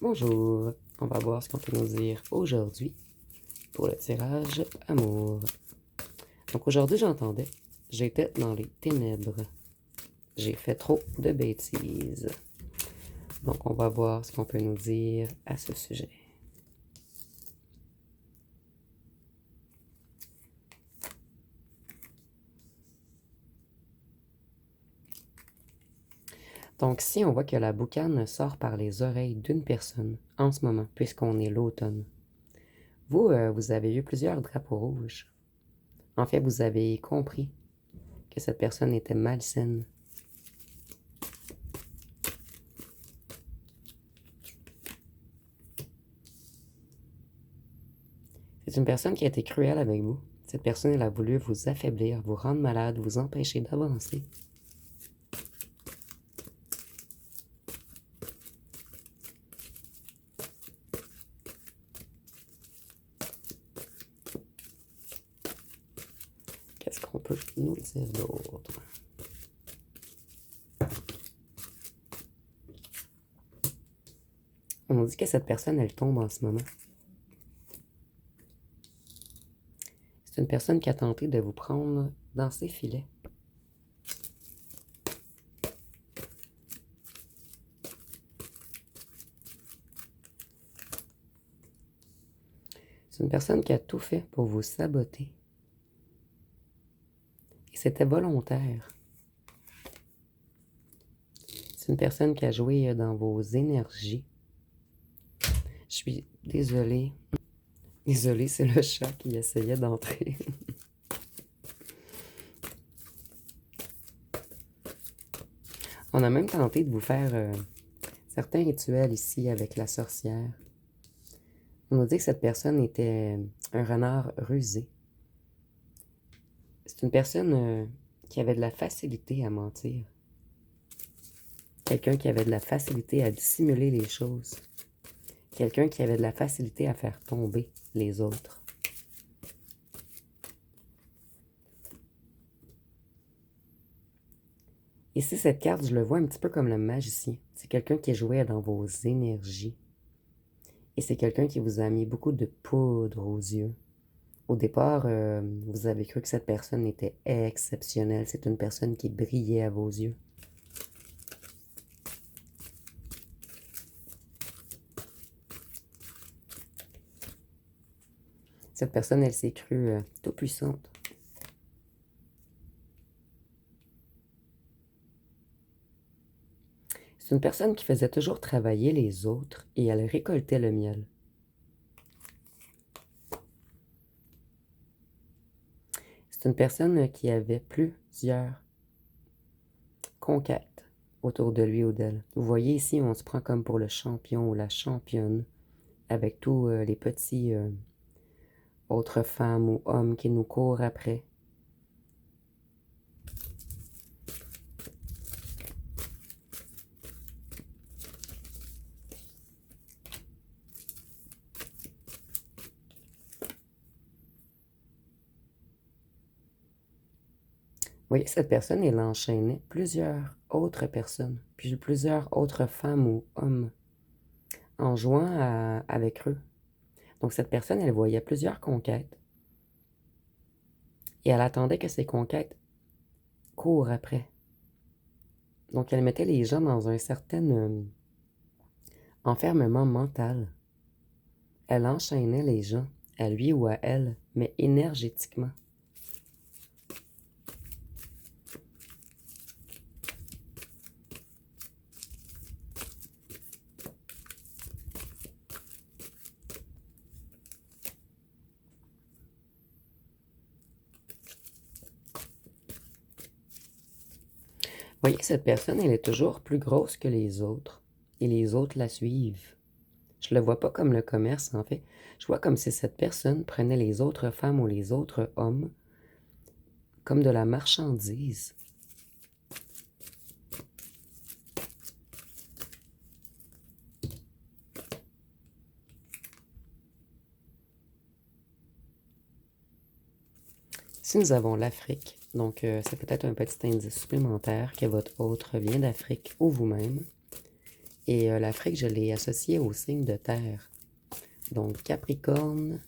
Bonjour, on va voir ce qu'on peut nous dire aujourd'hui pour le tirage amour. Donc aujourd'hui j'entendais, j'étais dans les ténèbres, j'ai fait trop de bêtises. Donc on va voir ce qu'on peut nous dire à ce sujet. Donc si on voit que la boucane sort par les oreilles d'une personne en ce moment, puisqu'on est l'automne, vous avez eu plusieurs drapeaux rouges. En fait, vous avez compris que cette personne était malsaine. C'est une personne qui a été cruelle avec vous. Cette personne, elle a voulu vous affaiblir, vous rendre malade, vous empêcher d'avancer. Qu'est-ce qu'on peut nous dire d'autre? On nous dit que cette personne, elle tombe en ce moment. C'est une personne qui a tenté de vous prendre dans ses filets. C'est une personne qui a tout fait pour vous saboter. Et c'était volontaire. C'est une personne qui a joué dans vos énergies. Je suis désolée. Désolée, c'est le chat qui essayait d'entrer. On a même tenté de vous faire certains rituels ici avec la sorcière. On nous dit que cette personne était un renard rusé. C'est une personne qui avait de la facilité à mentir. Quelqu'un qui avait de la facilité à dissimuler les choses. Quelqu'un qui avait de la facilité à faire tomber les autres. Ici, cette carte, je le vois un petit peu comme le magicien. C'est quelqu'un qui jouait dans vos énergies. Et c'est quelqu'un qui vous a mis beaucoup de poudre aux yeux. Au départ, vous avez cru que cette personne était exceptionnelle. C'est une personne qui brillait à vos yeux. Cette personne, elle s'est crue toute puissante. C'est une personne qui faisait toujours travailler les autres et elle récoltait le miel. C'est une personne qui avait plusieurs conquêtes autour de lui ou d'elle. Vous voyez ici, on se prend comme pour le champion ou la championne avec tous les petits autres femmes ou hommes qui nous courent après. Vous voyez, cette personne, elle enchaînait plusieurs autres personnes, puis plusieurs autres femmes ou hommes en jouant avec eux. Donc cette personne, elle voyait plusieurs conquêtes et elle attendait que ces conquêtes courent après. Donc elle mettait les gens dans un certain enfermement mental. Elle enchaînait les gens, à lui ou à elle, mais énergétiquement. Vous voyez, cette personne, elle est toujours plus grosse que les autres. Et les autres la suivent. Je le vois pas comme le commerce, en fait. Je vois comme si cette personne prenait les autres femmes ou les autres hommes comme de la marchandise. Si nous avons l'Afrique, donc c'est peut-être un petit indice supplémentaire que votre autre vient d'Afrique ou vous-même. Et l'Afrique, je l'ai associée au signe de terre. Donc, Capricorne,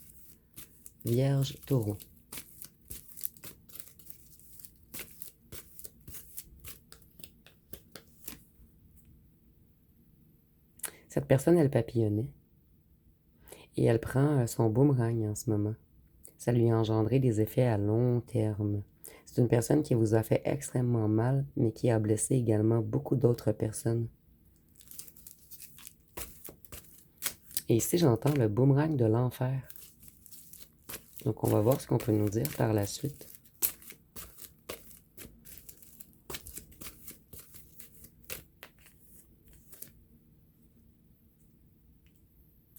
Vierge, Taureau. Cette personne, elle papillonnait. Et elle prend son boomerang en ce moment. Ça lui a engendré des effets à long terme. C'est une personne qui vous a fait extrêmement mal, mais qui a blessé également beaucoup d'autres personnes. Et ici, j'entends le boomerang de l'enfer. Donc, on va voir ce qu'on peut nous dire par la suite.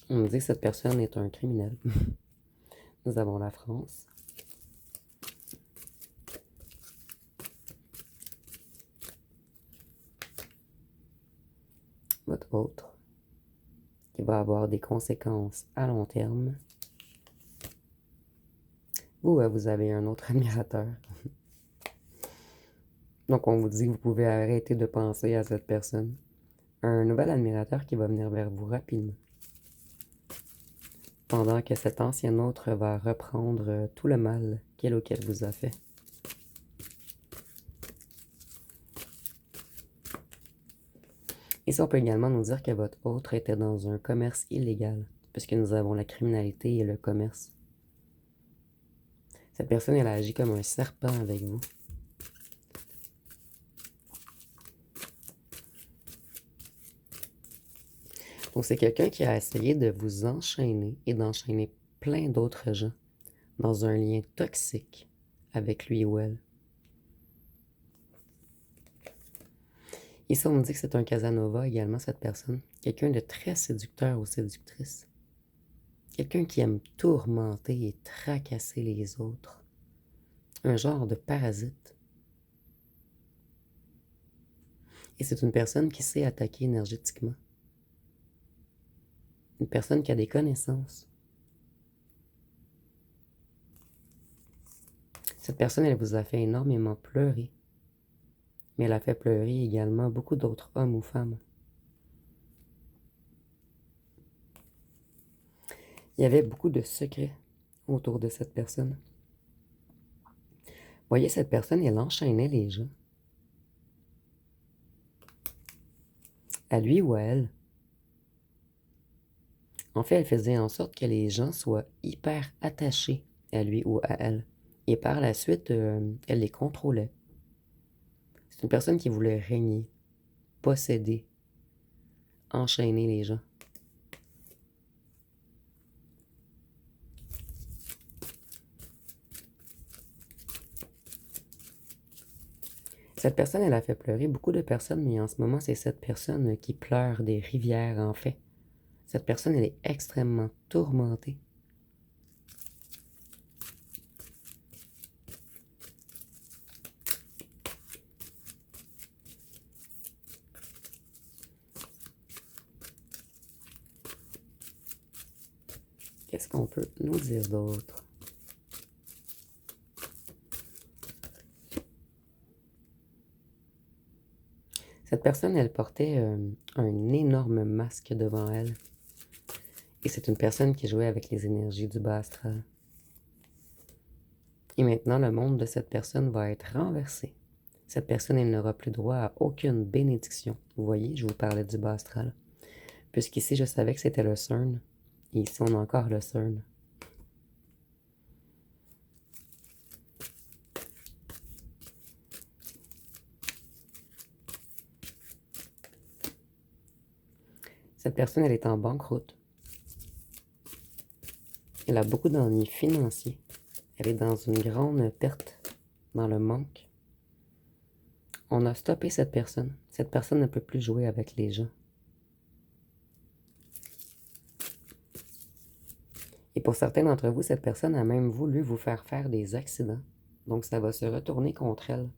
On nous dit que cette personne est un criminel. Nous avons la France. Votre autre, qui va avoir des conséquences à long terme. Vous avez un autre admirateur. Donc, on vous dit que vous pouvez arrêter de penser à cette personne. Un nouvel admirateur qui va venir vers vous rapidement. Pendant que cet ancien autre va reprendre tout le mal qu'elle ou qu'elle vous a fait. Ici, on peut également nous dire que votre autre était dans un commerce illégal, puisque nous avons la criminalité et le commerce. Cette personne, elle a agi comme un serpent avec vous. Donc, c'est quelqu'un qui a essayé de vous enchaîner et d'enchaîner plein d'autres gens dans un lien toxique avec lui ou elle. Ici, on me dit que c'est un Casanova également, cette personne. Quelqu'un de très séducteur ou séductrice. Quelqu'un qui aime tourmenter et tracasser les autres. Un genre de parasite. Et c'est une personne qui sait attaquer énergétiquement. Une personne qui a des connaissances. Cette personne, elle vous a fait énormément pleurer. Mais elle a fait pleurer également beaucoup d'autres hommes ou femmes. Il y avait beaucoup de secrets autour de cette personne. Voyez, cette personne, elle enchaînait les gens. À lui ou à elle. En fait, elle faisait en sorte que les gens soient hyper attachés à lui ou à elle. Et par la suite, elle les contrôlait. C'est une personne qui voulait régner, posséder, enchaîner les gens. Cette personne, elle a fait pleurer beaucoup de personnes, mais en ce moment, c'est cette personne qui pleure des rivières, en fait. Cette personne, elle est extrêmement tourmentée. Qu'est-ce qu'on peut nous dire d'autre? Cette personne, elle portait un énorme masque devant elle. Et c'est une personne qui jouait avec les énergies du bas astral. Et maintenant, le monde de cette personne va être renversé. Cette personne, elle n'aura plus droit à aucune bénédiction. Vous voyez, je vous parlais du bas astral. Puisqu'ici, je savais que c'était le CERN. Et ici, on a encore le CERN. Cette personne, elle est en banqueroute. Elle a beaucoup d'ennuis financiers. Elle est dans une grande perte, dans le manque. On a stoppé cette personne. Cette personne ne peut plus jouer avec les gens. Et pour certains d'entre vous, cette personne a même voulu vous faire faire des accidents. Donc, ça va se retourner contre elle.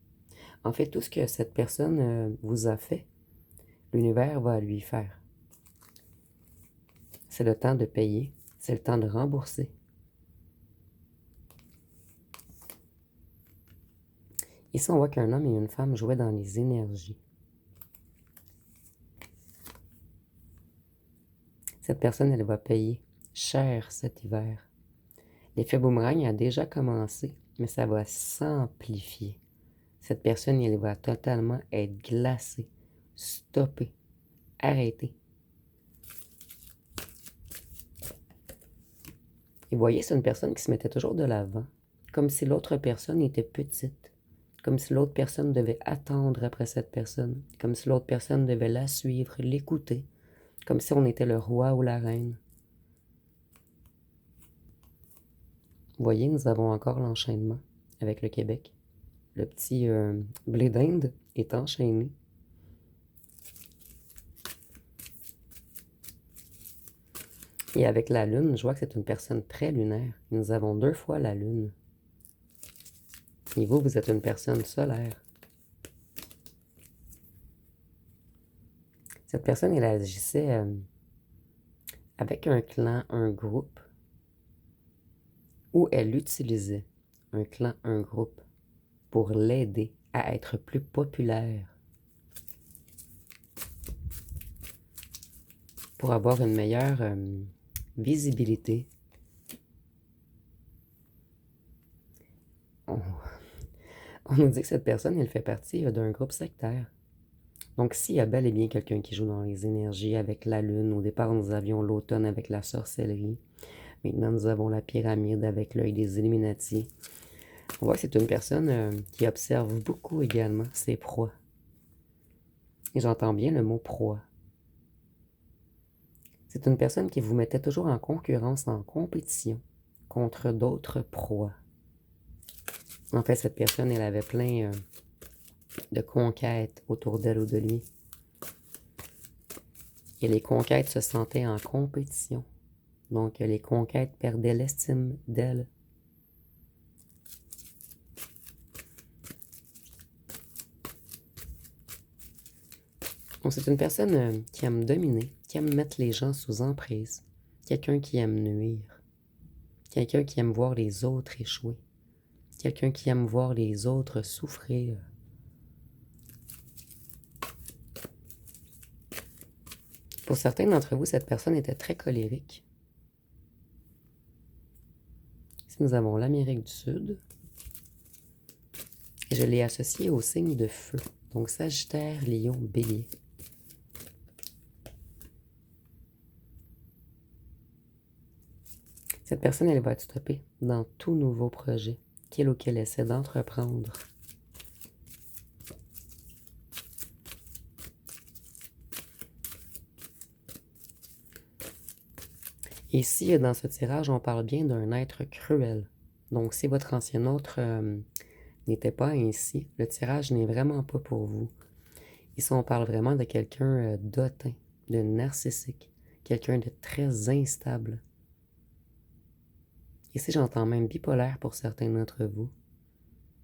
En fait, tout ce que cette personne vous a fait, l'univers va lui faire. C'est le temps de payer. C'est le temps de rembourser. Ici, on voit qu'un homme et une femme jouaient dans les énergies. Cette personne, elle va payer cher cet hiver. L'effet boomerang a déjà commencé, mais ça va s'amplifier. Cette personne, elle va totalement être glacée, stoppée, arrêtée. Et voyez, c'est une personne qui se mettait toujours de l'avant, comme si l'autre personne était petite, comme si l'autre personne devait attendre après cette personne, comme si l'autre personne devait la suivre, l'écouter, comme si on était le roi ou la reine. Voyez, nous avons encore l'enchaînement avec le Québec. Le petit blé d'Inde est enchaîné. Et avec la lune, je vois que c'est une personne très lunaire. Nous avons 2 fois la lune. Et vous êtes une personne solaire. Cette personne, elle agissait avec un clan, un groupe, où elle utilisait un clan, un groupe, pour l'aider à être plus populaire, pour avoir une meilleure visibilité. On nous dit que cette personne, elle fait partie d'un groupe sectaire. Donc, s'il y a bel et bien quelqu'un qui joue dans les énergies avec la lune, au départ, nous avions l'automne avec la sorcellerie. Maintenant, nous avons la pyramide avec l'œil des Illuminati. On voit que c'est une personne qui observe beaucoup également ses proies. Et j'entends bien le mot proie. C'est une personne qui vous mettait toujours en concurrence, en compétition, contre d'autres proies. En fait, cette personne, elle avait plein de conquêtes autour d'elle ou de lui. Et les conquêtes se sentaient en compétition. Donc, les conquêtes perdaient l'estime d'elle. Donc, c'est une personne qui aime dominer, qui aime mettre les gens sous emprise. Quelqu'un qui aime nuire. Quelqu'un qui aime voir les autres échouer. Quelqu'un qui aime voir les autres souffrir. Pour certains d'entre vous, cette personne était très colérique. Ici, nous avons l'Amérique du Sud. Et je l'ai associé au signe de feu. Donc, Sagittaire, Lion, Bélier. Cette personne, elle va être stoppée dans tout nouveau projet qu'il ou qu'elle essaie d'entreprendre. Ici, dans ce tirage, on parle bien d'un être cruel. Donc, si votre ancien autre n'était pas ainsi, le tirage n'est vraiment pas pour vous. Ici, on parle vraiment de quelqu'un d'hautain, de narcissique, quelqu'un de très instable. Ici, j'entends même bipolaire pour certains d'entre vous.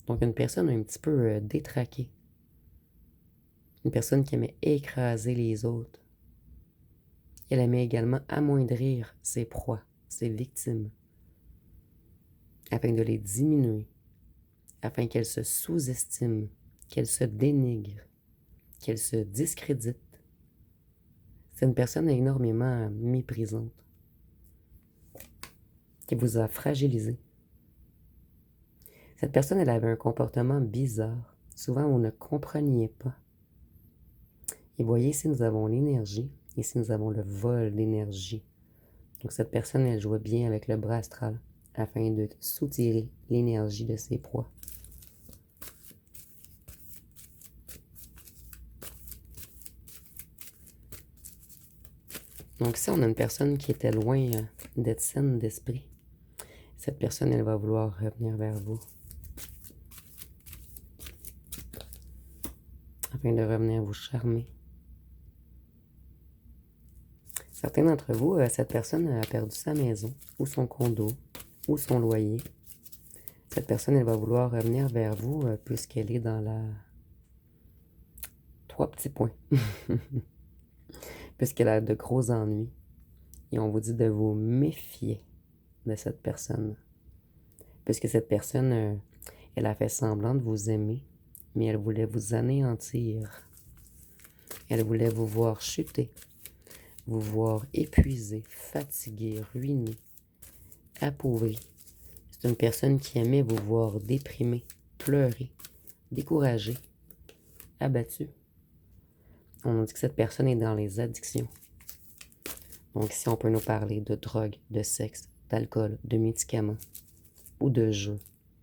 Donc, une personne un petit peu détraquée. Une personne qui aimait écraser les autres. Elle aimait également amoindrir ses proies, ses victimes, afin de les diminuer, afin qu'elles se sous-estiment, qu'elles se dénigrent, qu'elles se discréditent. C'est une personne énormément méprisante, qui vous a fragilisé. Cette personne, elle avait un comportement bizarre. Souvent, vous ne compreniez pas. Et voyez, ici, nous avons l'énergie. Ici, nous avons le vol d'énergie. Donc, cette personne, elle jouait bien avec le bras astral afin de soutirer l'énergie de ses proies. Donc, si on a une personne qui était loin d'être saine d'esprit, cette personne, elle va vouloir revenir vers vous afin de revenir vous charmer. Certains d'entre vous, cette personne a perdu sa maison, ou son condo, ou son loyer. Cette personne, elle va vouloir revenir vers vous puisqu'elle est dans la... 3 petits points. Puisqu'elle a de gros ennuis. Et on vous dit de vous méfier de cette personne. Puisque cette personne, elle a fait semblant de vous aimer, mais elle voulait vous anéantir. Elle voulait vous voir chuter, vous voir épuisé, fatigué, ruiné, appauvri. C'est une personne qui aimait vous voir déprimé, pleurer, découragé, abattu. On nous dit que cette personne est dans les addictions. Donc ici, on peut nous parler de drogue, de sexe, d'alcool, de médicaments ou de jeu.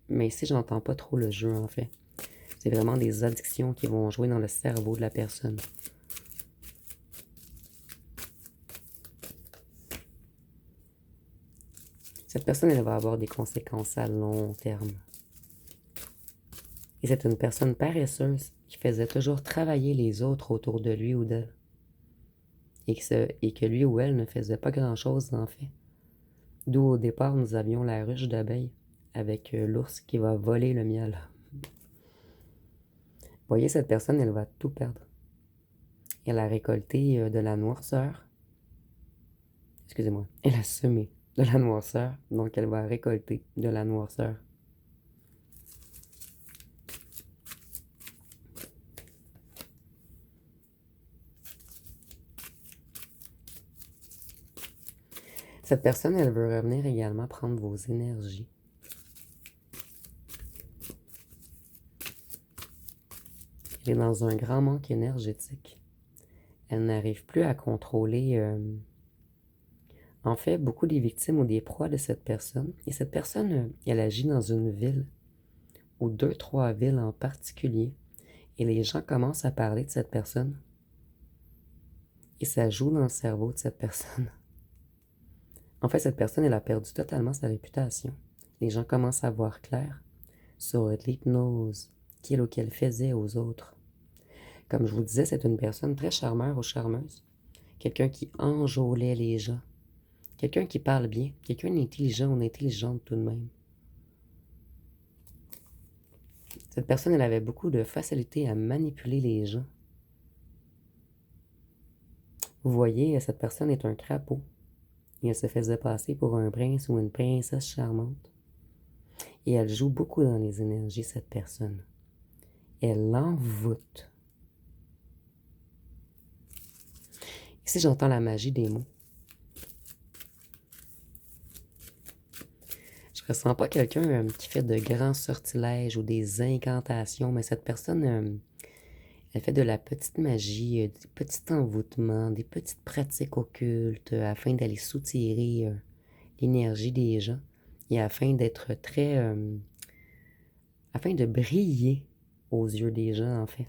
Mais ici, je n'entends pas trop le jeu, en fait. C'est vraiment des addictions qui vont jouer dans le cerveau de la personne. Cette personne, elle va avoir des conséquences à long terme. Et c'est une personne paresseuse qui faisait toujours travailler les autres autour de lui ou d'elle. Et que lui ou elle ne faisait pas grand-chose, en fait. D'où au départ, nous avions la ruche d'abeilles avec l'ours qui va voler le miel. Vous voyez, cette personne, elle va tout perdre. Elle a récolté de la noirceur. Excusez-moi. Elle a semé de la noirceur, donc elle va récolter de la noirceur. Cette personne, elle veut revenir également prendre vos énergies. Elle est dans un grand manque énergétique. Elle n'arrive plus à contrôler, en fait, beaucoup des victimes ou des proies de cette personne. Et cette personne, elle agit dans une ville, ou 2-3 villes en particulier. Et les gens commencent à parler de cette personne. Et ça joue dans le cerveau de cette personne. En fait, cette personne, elle a perdu totalement sa réputation. Les gens commencent à voir clair sur l'hypnose qu'elle faisait aux autres. Comme je vous disais, c'est une personne très charmeur ou charmeuse. Quelqu'un qui enjôlait les gens. Quelqu'un qui parle bien. Quelqu'un d'intelligent ou intelligente tout de même. Cette personne, elle avait beaucoup de facilité à manipuler les gens. Vous voyez, cette personne est un crapaud. Et elle se faisait passer pour un prince ou une princesse charmante. Et elle joue beaucoup dans les énergies, cette personne. Elle l'envoûte. Ici, j'entends la magie des mots. Je ne ressens pas quelqu'un qui fait de grands sortilèges ou des incantations, mais cette personne, elle fait de la petite magie, des petits envoûtements, des petites pratiques occultes afin d'aller soutirer l'énergie des gens et afin d'être très... afin de briller aux yeux des gens, en fait.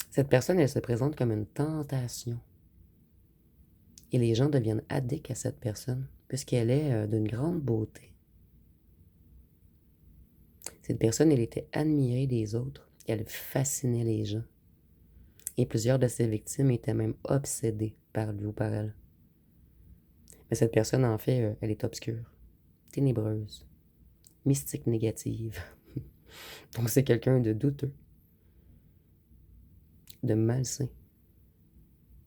Cette personne, elle se présente comme une tentation. Et les gens deviennent addicts à cette personne, puisqu'elle est d'une grande beauté. Cette personne, elle était admirée des autres. Elle fascinait les gens. Et plusieurs de ses victimes étaient même obsédées par lui ou par elle. Mais cette personne, en fait, elle est obscure, ténébreuse, mystique négative. Donc c'est quelqu'un de douteux, de malsain,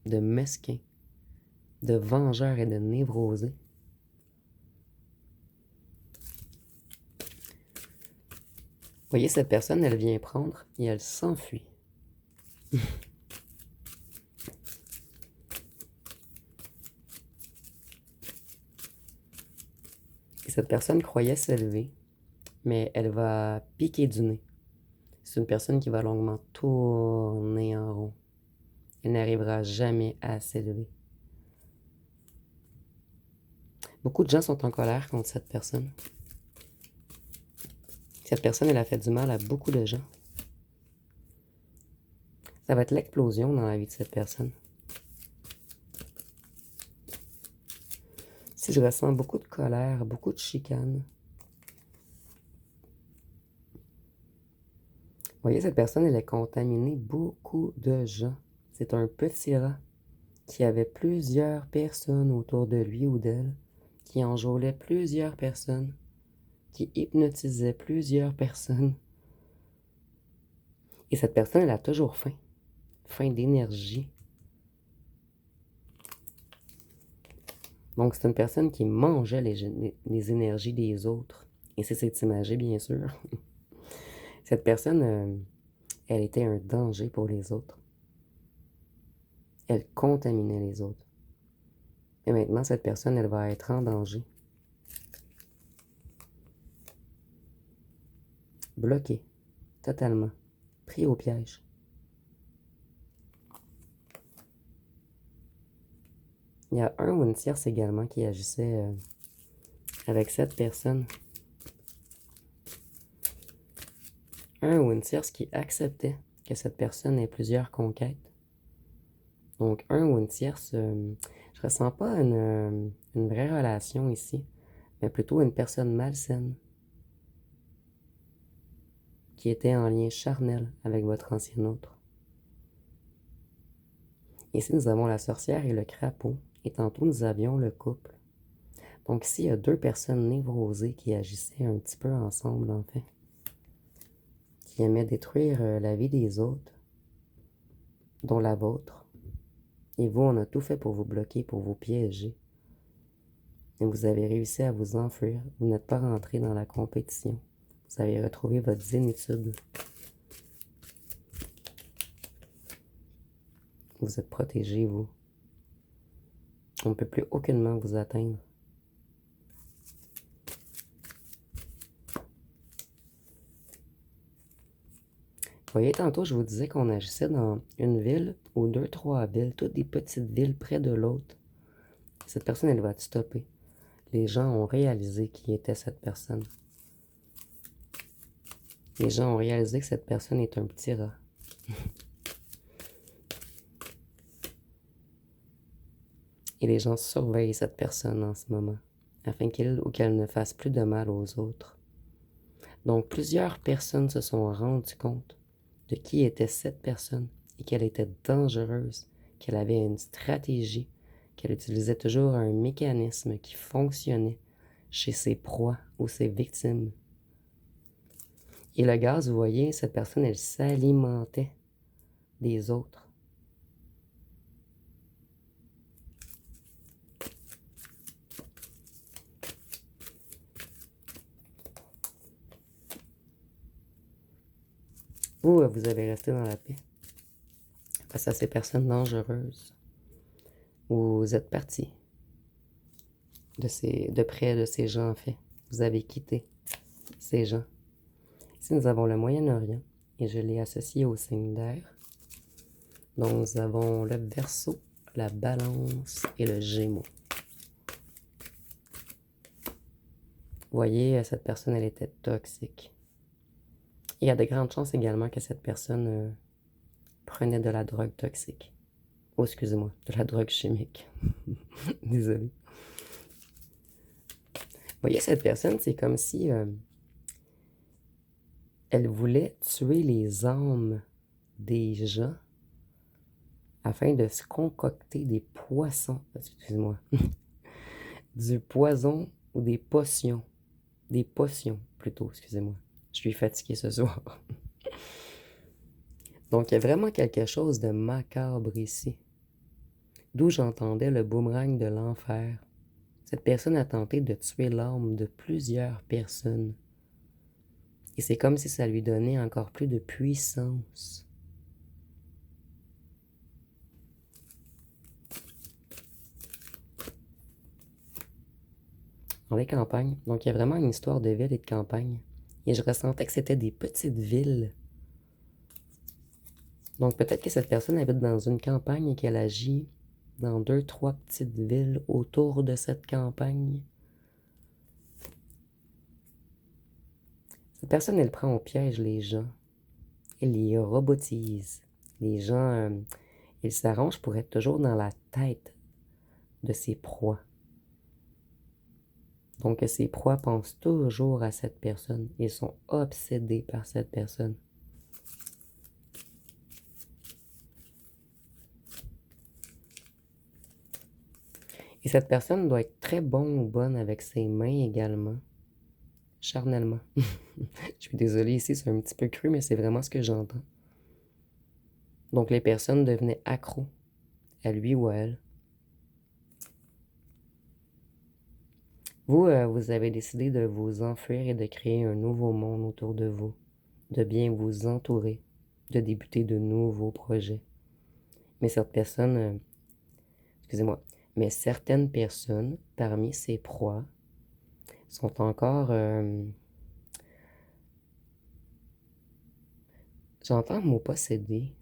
de mesquin, de vengeur et de névrosé. Vous voyez, cette personne, elle vient prendre et elle s'enfuit. Et cette personne croyait s'élever, mais elle va piquer du nez. C'est une personne qui va longuement tourner en rond. Elle n'arrivera jamais à s'élever. Beaucoup de gens sont en colère contre cette personne. Cette personne, elle a fait du mal à beaucoup de gens. Ça va être l'explosion dans la vie de cette personne. Si je ressens beaucoup de colère, beaucoup de chicane. Vous voyez, cette personne, elle a contaminé beaucoup de gens. C'est un petit rat qui avait plusieurs personnes autour de lui ou d'elle, qui enjôlait plusieurs personnes, qui hypnotisait plusieurs personnes. Et cette personne, elle a toujours faim. Faim d'énergie. Donc, c'est une personne qui mangeait les énergies des autres. Et c'est cette image, bien sûr. Cette personne, Elle était un danger pour les autres. Elle contaminait les autres. Et maintenant, cette personne, elle va être en danger. Bloquée. Totalement. Pris au piège. Il y a un ou une tierce également qui agissait avec cette personne. Un ou une tierce qui acceptait que cette personne ait plusieurs conquêtes. Donc, un ou une tierce, je ressens pas une vraie relation ici, mais plutôt une personne malsaine qui était en lien charnel avec votre ancien autre. Ici, nous avons la sorcière et le crapaud, et tantôt, nous avions le couple. Donc ici, il y a deux personnes névrosées qui agissaient un petit peu ensemble, en fait, qui aimaient détruire la vie des autres, dont la vôtre. Et vous, on a tout fait pour vous bloquer, pour vous piéger. Et vous avez réussi à vous enfuir. Vous n'êtes pas rentré dans la compétition. Vous avez retrouvé votre zénitude. Vous êtes protégé, vous. On ne peut plus aucunement vous atteindre. Vous voyez, tantôt, je vous disais qu'on agissait dans une ville ou deux, trois villes, toutes des petites villes près de l'autre. Cette personne, elle va te stopper. Les gens ont réalisé qui était cette personne. Les gens ont réalisé que cette personne est un petit rat. Et les gens surveillent cette personne en ce moment, afin qu'il ou qu'elle ne fasse plus de mal aux autres. Donc, plusieurs personnes se sont rendues compte de qui était cette personne et qu'elle était dangereuse, qu'elle avait une stratégie, qu'elle utilisait toujours un mécanisme qui fonctionnait chez ses proies ou ses victimes. Et le gaz, vous voyez, cette personne, elle s'alimentait des autres. Vous, vous avez resté dans la paix face à ces personnes dangereuses. Vous êtes parti de près de ces gens, en fait. Vous avez quitté ces gens. Ici, nous avons le Moyen-Orient et je l'ai associé au signe d'air. Donc, nous avons le Verseau, la Balance et le Gémeaux. Vous voyez, cette personne, elle était toxique. Il y a de grandes chances également que cette personne prenait de la drogue toxique. Oh, excusez-moi, de la drogue chimique. Désolé. Vous voyez, cette personne, c'est comme si elle voulait tuer les âmes des gens afin de se concocter des poissons, excusez-moi, du poison ou des potions. Des potions, plutôt, excusez-moi. Je suis fatigué ce soir. Donc, il y a vraiment quelque chose de macabre ici. D'où j'entendais le boomerang de l'enfer. Cette personne a tenté de tuer l'âme de plusieurs personnes. Et c'est comme si ça lui donnait encore plus de puissance. Dans les campagnes, donc il y a vraiment une histoire de ville et de campagne. Et je ressentais que c'était des petites villes. Donc peut-être que cette personne habite dans une campagne et qu'elle agit dans deux, trois petites villes autour de cette campagne. Cette personne, elle prend au piège les gens. Elle les robotise. Les gens, ils s'arrangent pour être toujours dans la tête de ses proies. Donc ses proies pensent toujours à cette personne. Ils sont obsédés par cette personne. Et cette personne doit être très bonne ou bonne avec ses mains également. Charnellement. Je suis désolée ici, c'est un petit peu cru, mais c'est vraiment ce que j'entends. Donc les personnes devenaient accros à lui ou à elle. Vous, vous avez décidé de vous enfuir et de créer un nouveau monde autour de vous, de bien vous entourer, de débuter de nouveaux projets. Mais cette personne, excusez-moi, mais certaines personnes parmi ces proies sont encore, j'entends le mot possédé.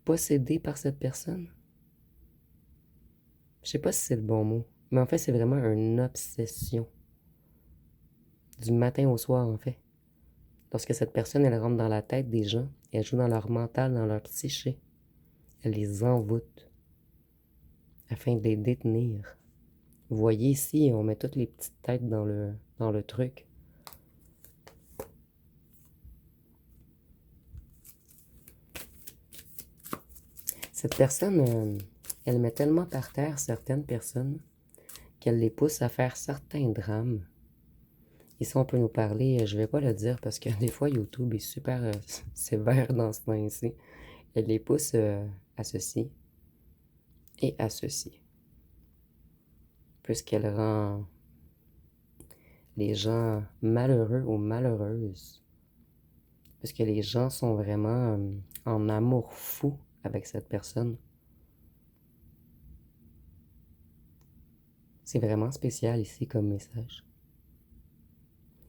Possédé par cette personne? Je sais pas si c'est le bon mot, mais en fait, c'est vraiment une obsession. Du matin au soir, en fait. Lorsque cette personne, elle rentre dans la tête des gens, elle joue dans leur mental, dans leur psyché, elle les envoûte afin de les détenir. Vous voyez ici, on met toutes les petites têtes dans le truc. Cette personne, elle met tellement par terre certaines personnes qu'elle les pousse à faire certains drames. Ici, on peut nous parler, je vais pas le dire parce que des fois, YouTube est super sévère dans ce temps-ci. Elle les pousse à ceci et à ceci. Puisqu'elle rend les gens malheureux ou malheureuses. Parce que les gens sont vraiment en amour fou avec cette personne. C'est vraiment spécial ici comme message.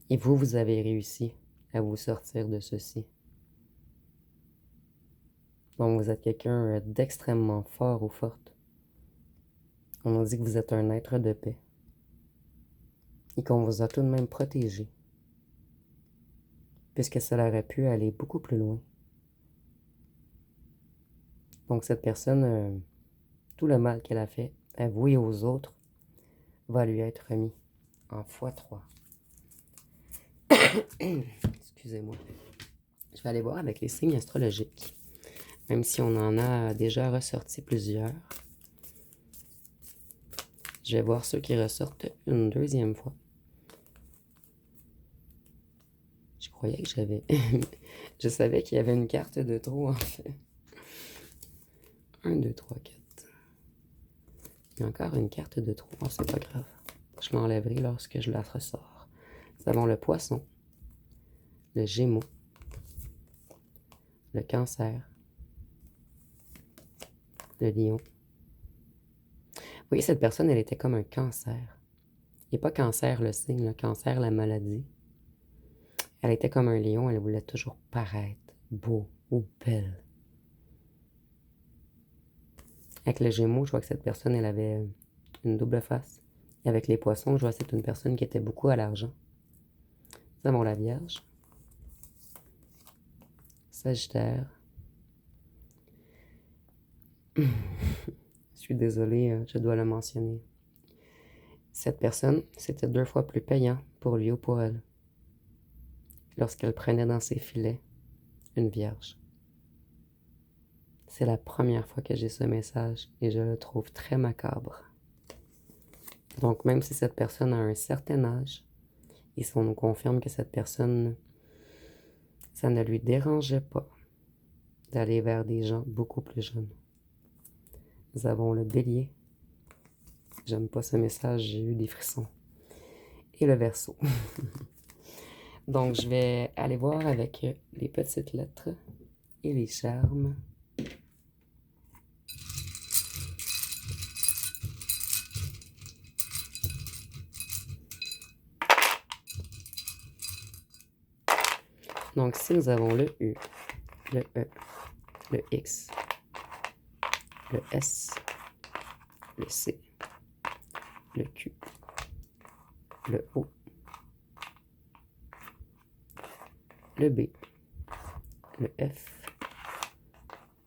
Et vous, vous avez réussi à vous sortir de ceci. Donc vous êtes quelqu'un d'extrêmement fort ou forte. On nous dit que vous êtes un être de paix. Et qu'on vous a tout de même protégé. Puisque cela aurait pu aller beaucoup plus loin. Donc cette personne, tout le mal qu'elle a fait, à vous et aux autres, va lui être remis en x3. Excusez-moi. Je vais aller voir avec les signes astrologiques. Même si on en a déjà ressorti plusieurs. Je vais voir ceux qui ressortent une deuxième fois. Je croyais que j'avais... Je savais qu'il y avait une carte de trop, en fait. 1, 2, 3, 4. Il y a encore une carte de trop. Oh, c'est pas grave. Je l'enlèverai lorsque je la ressors. Nous avons le poisson, le gémeaux, le cancer, le lion. Vous voyez, cette personne, elle était comme un cancer. Et pas cancer le signe, le cancer la maladie. Elle était comme un lion, elle voulait toujours paraître beau ou belle. Avec le gémeaux, je vois que cette personne, elle avait une double face. Et avec les poissons, je vois que c'est une personne qui était beaucoup à l'argent. Nous avons la Vierge, Sagittaire. Je suis désolée, je dois le mentionner. Cette personne, c'était 2 fois plus payant pour lui ou pour elle lorsqu'elle prenait dans ses filets une Vierge. C'est la première fois que j'ai ce message et je le trouve très macabre. Donc même si cette personne a un certain âge, ici on nous confirme que cette personne, ça ne lui dérangeait pas d'aller vers des gens beaucoup plus jeunes. Nous avons le Bélier. J'aime pas ce message, j'ai eu des frissons. Et le Verseau. Donc je vais aller voir avec les petites lettres et les charmes. Donc si nous avons le U, le E, le X, le S, le C, le Q, le O, le B, le F,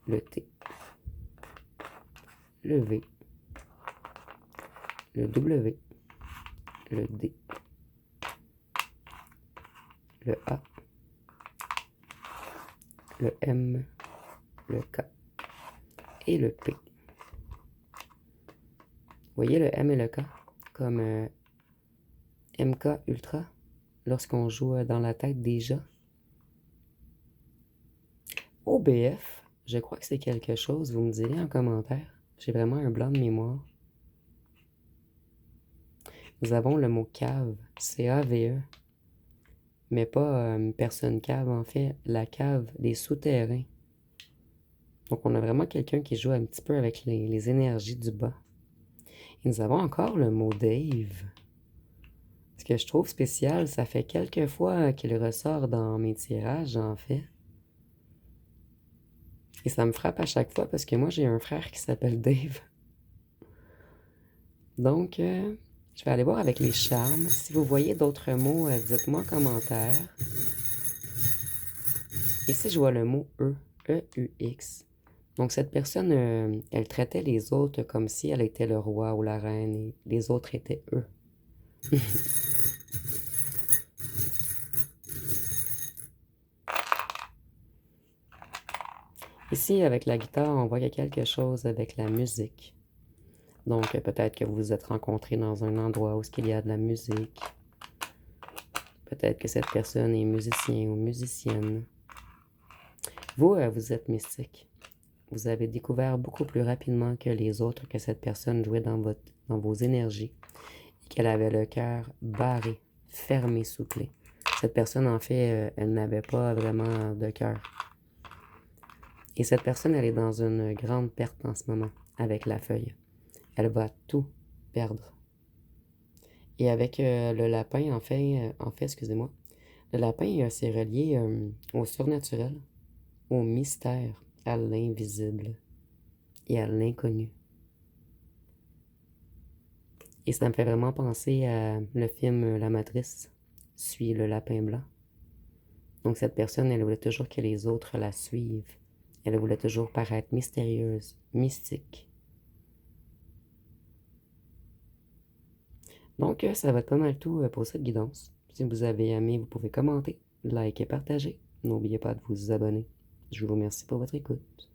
le T, le V, le W, le D, le A, le M, le K et le P. Vous voyez le M et le K comme MK Ultra lorsqu'on joue dans la tête des gens. OBF, je crois que c'est quelque chose, vous me direz en commentaire. J'ai vraiment un blanc de mémoire. Nous avons le mot cave, C-A-V-E, mais pas personne cave, en fait, la cave, les souterrains. Donc, on a vraiment quelqu'un qui joue un petit peu avec les énergies du bas. Et nous avons encore le mot Dave. Ce que je trouve spécial, ça fait quelques fois qu'il ressort dans mes tirages, en fait. Et ça me frappe à chaque fois parce que moi, j'ai un frère qui s'appelle Dave. Donc, je vais aller voir avec les charmes. Si vous voyez d'autres mots, dites-moi en commentaire. Ici, je vois le mot E, E-U-X. Donc, cette personne, elle traitait les autres comme si elle était le roi ou la reine et les autres étaient eux. Ici, avec la guitare, on voit qu'il y a quelque chose avec la musique. Donc, peut-être que vous vous êtes rencontrés dans un endroit où il y a de la musique. Peut-être que cette personne est musicien ou musicienne. Vous, vous êtes mystique. Vous avez découvert beaucoup plus rapidement que les autres que cette personne jouait dans vos énergies et qu'elle avait le cœur barré, fermé sous clé. Cette personne, en fait, elle n'avait pas vraiment de cœur. Et cette personne, elle est dans une grande perte en ce moment avec la feuille. Elle va tout perdre. Et avec le lapin, excusez-moi, le lapin, c'est relié au surnaturel, au mystère, à l'invisible et à l'inconnu. Et ça me fait vraiment penser à le film La Matrice, Suis le lapin blanc. Donc cette personne, elle voulait toujours que les autres la suivent. Elle voulait toujours paraître mystérieuse, mystique. Donc ça va être pas mal tout pour cette guidance. Si vous avez aimé, vous pouvez commenter, liker et partager. N'oubliez pas de vous abonner. Je vous remercie pour votre écoute.